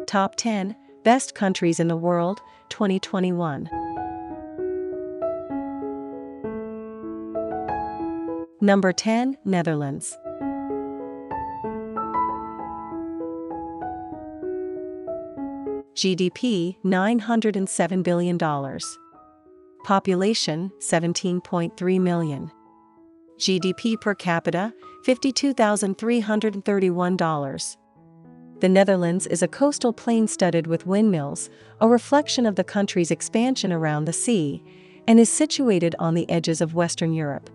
Top 10 Best Countries in the World, 2021. Number 10, Netherlands. GDP, $907 billion. Population, 17.3 million. GDP per capita, $52,331. The Netherlands is a coastal plain studded with windmills, a reflection of the country's expansion around the sea, and is situated on the edges of Western Europe.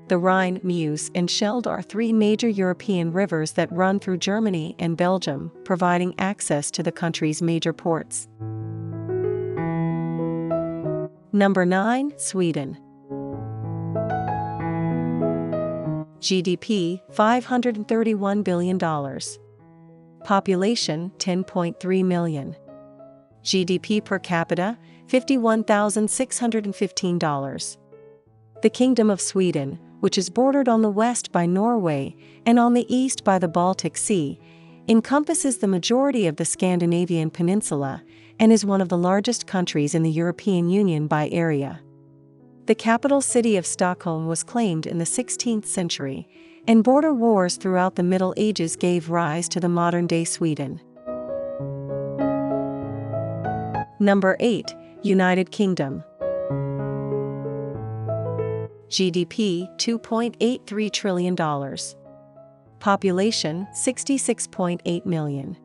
The Rhine, Meuse, and Scheldt are three major European rivers that run through Germany and Belgium, providing access to the country's major ports. Number 9, Sweden. GDP, $531 billion. Population, 10.3 million. GDP per capita, $51,615. The Kingdom of Sweden, which is bordered on the west by Norway and on the east by the Baltic Sea, encompasses the majority of the Scandinavian peninsula and is one of the largest countries in the European Union by area. The capital city of Stockholm was claimed in the 16th century, and border wars throughout the Middle Ages gave rise to the modern-day Sweden. Number 8, United Kingdom. GDP, $2.83 trillion. Population, 66.8 million.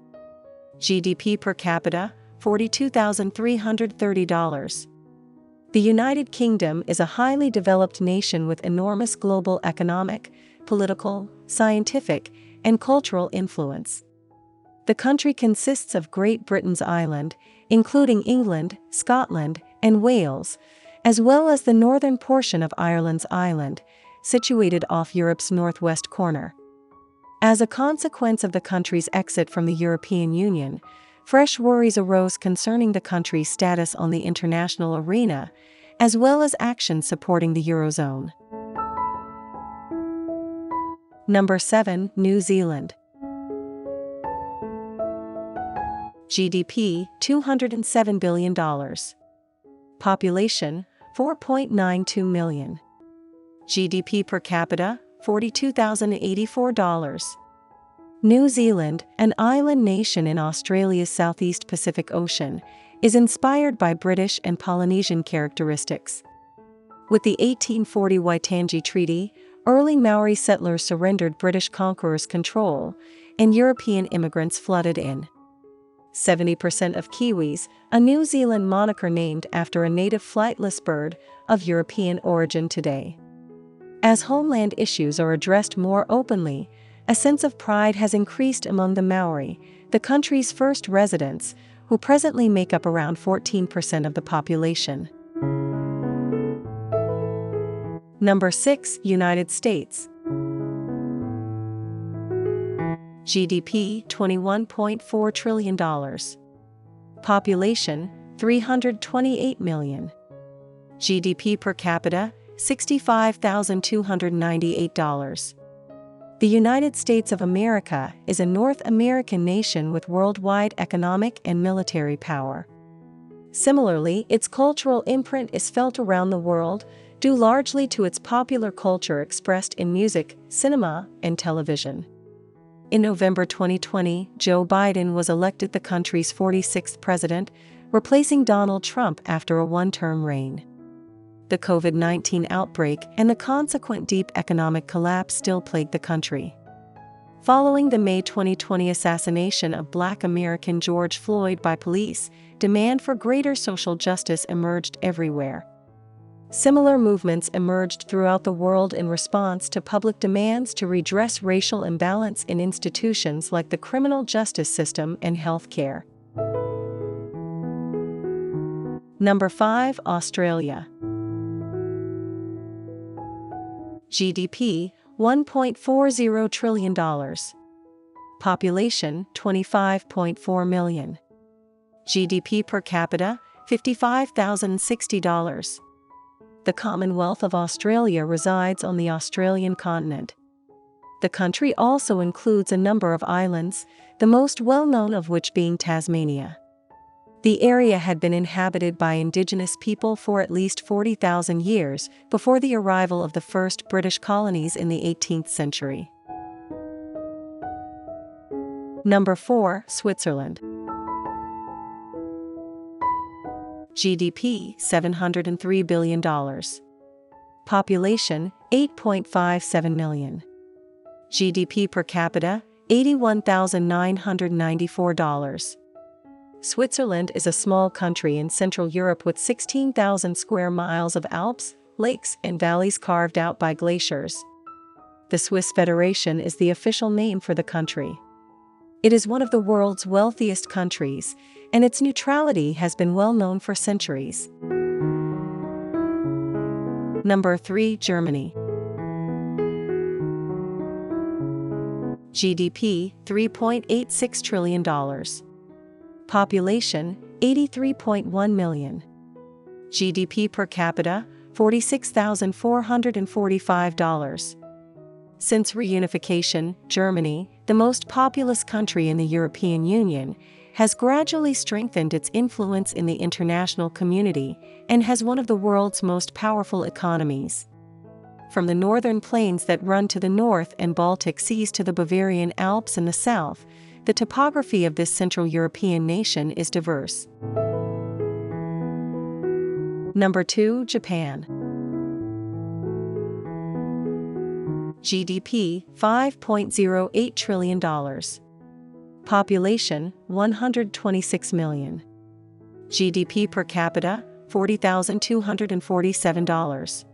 GDP per capita, $42,330. The United Kingdom is a highly developed nation with enormous global economic, political, scientific, and cultural influence. The country consists of Great Britain's island, including England, Scotland, and Wales, as well as the northern portion of Ireland's island, situated off Europe's northwest corner. As a consequence of the country's exit from the European Union, fresh worries arose concerning the country's status on the international arena, as well as actions supporting the Eurozone. Number 7, New Zealand. GDP, $207 billion. Population, 4.92 million. GDP per capita, $42,084. New Zealand, an island nation in Australia's Southeast Pacific Ocean, is inspired by British and Polynesian characteristics. With the 1840 Waitangi Treaty, early Maori settlers surrendered British conquerors' control, and European immigrants flooded in. 70% of Kiwis, a New Zealand moniker named after a native flightless bird of European origin today. As homeland issues are addressed more openly, a sense of pride has increased among the Maori, the country's first residents, who presently make up around 14% of the population. Number 6, United States. GDP, $21.4 trillion. Population, 328 million. GDP per capita, $65,298. The United States of America is a North American nation with worldwide economic and military power. Similarly, its cultural imprint is felt around the world, due largely to its popular culture expressed in music, cinema, and television. In November 2020, Joe Biden was elected the country's 46th president, replacing Donald Trump after a one-term reign. The COVID-19 outbreak and the consequent deep economic collapse still plague the country. Following the May 2020 assassination of Black American George Floyd by police, demand for greater social justice emerged everywhere. Similar movements emerged throughout the world in response to public demands to redress racial imbalance in institutions like the criminal justice system and healthcare. Number 5, Australia. GDP, $1.40 trillion. Population, 25.4 million. GDP per capita, $55,060. The Commonwealth of Australia resides on the Australian continent. The country also includes a number of islands, the most well-known of which being Tasmania. The area had been inhabited by indigenous people for at least 40,000 years before the arrival of the first British colonies in the 18th century. Number 4. Switzerland. GDP $703 billion. Population 8.57 million. GDP per capita $81,994. Switzerland is a small country in Central Europe with 16,000 square miles of Alps, lakes, and valleys carved out by glaciers. The Swiss Federation is the official name for the country. It is one of the world's wealthiest countries, and its neutrality has been well known for centuries. Number 3. Germany. GDP $3.86 trillion. Population 83.1 million. GDP per capita $46,445. Since reunification, Germany, the most populous country in the European Union, has gradually strengthened its influence in the international community and has one of the world's most powerful economies. From the northern plains that run to the north and Baltic seas to the Bavarian Alps in the south, the topography of this Central European nation is diverse. Number 2. Japan. GDP $5.08 trillion. Population 126 million. GDP per capita $40,247.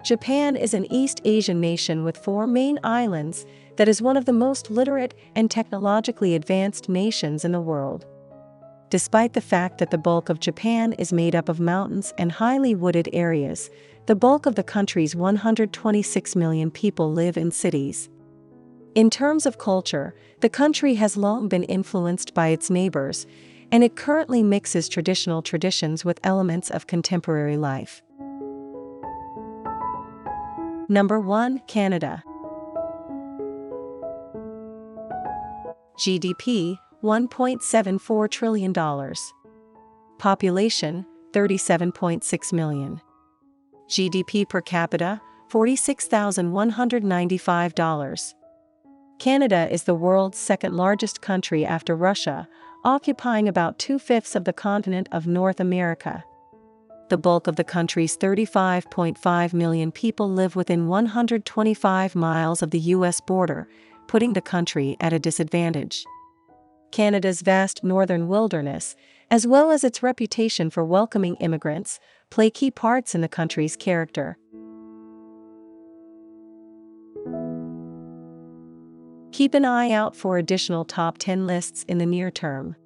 Japan is an East Asian nation with 4 main islands that is one of the most literate and technologically advanced nations in the world. Despite the fact that the bulk of Japan is made up of mountains and highly wooded areas, the bulk of the country's 126 million people live in cities. In terms of culture, the country has long been influenced by its neighbors, and it currently mixes traditional traditions with elements of contemporary life. Number 1. Canada. GDP $1.74 trillion. Population 37.6 million. GDP per capita $46,195. Canada is the world's second largest country after Russia, occupying about 2/5 of the continent of North America. The bulk of the country's 35.5 million people live within 125 miles of the U.S. border, putting the country at a disadvantage. Canada's vast northern wilderness, as well as its reputation for welcoming immigrants, play key parts in the country's character. Keep an eye out for additional top 10 lists in the near term.